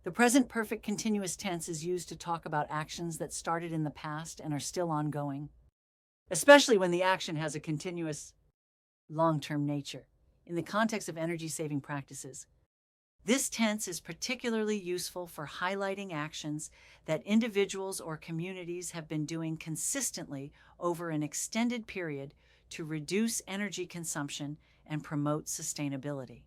The present perfect continuous tense is used to talk about actions that started in the past and are still ongoing, especially when the action has a continuous, long-term nature. In the context of energy-saving practices, this tense is particularly useful for highlighting actions that individuals or communities have been doing consistently over an extended period to reduce energy consumption and promote sustainability.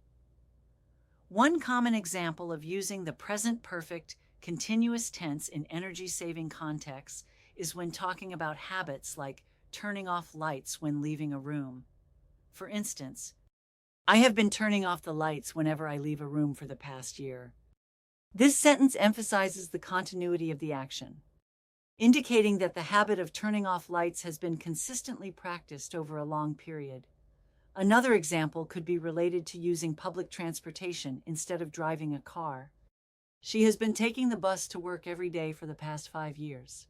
One common example of using the present perfect continuous tense in energy-saving contexts is when talking about habits like turning off lights when leaving a room. For instance, I have been turning off the lights whenever I leave a room for the past year. This sentence emphasizes the continuity of the action, indicating that the habit of turning off lights has been consistently practiced over a long period. Another example could be related to using public transportation instead of driving a car. She has been taking the bus to work every day for the past 5 years.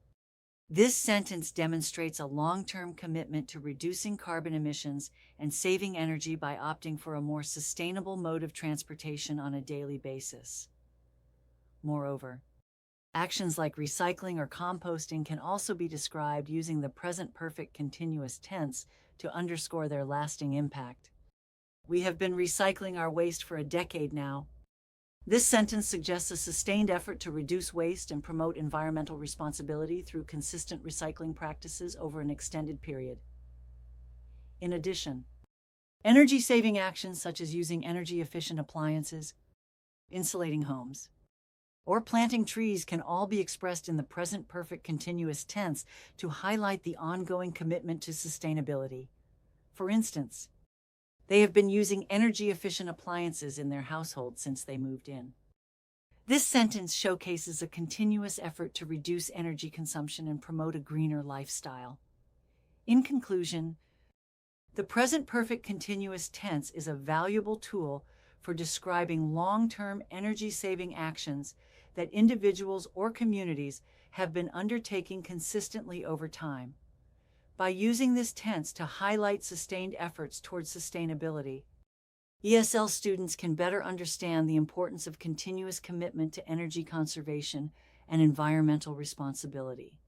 This sentence demonstrates a long-term commitment to reducing carbon emissions and saving energy by opting for a more sustainable mode of transportation on a daily basis. Moreover, actions like recycling or composting can also be described using the present perfect continuous tense to underscore their lasting impact. We have been recycling our waste for a decade now. This sentence suggests a sustained effort to reduce waste and promote environmental responsibility through consistent recycling practices over an extended period. In addition, energy-saving actions such as using energy-efficient appliances, insulating homes, or planting trees can all be expressed in the present perfect continuous tense to highlight the ongoing commitment to sustainability. For instance, they have been using energy-efficient appliances in their household since they moved in. This sentence showcases a continuous effort to reduce energy consumption and promote a greener lifestyle. In conclusion, the present perfect continuous tense is a valuable tool for describing long-term energy-saving actions that individuals or communities have been undertaking consistently over time. By using this tense to highlight sustained efforts towards sustainability, ESL students can better understand the importance of continuous commitment to energy conservation and environmental responsibility.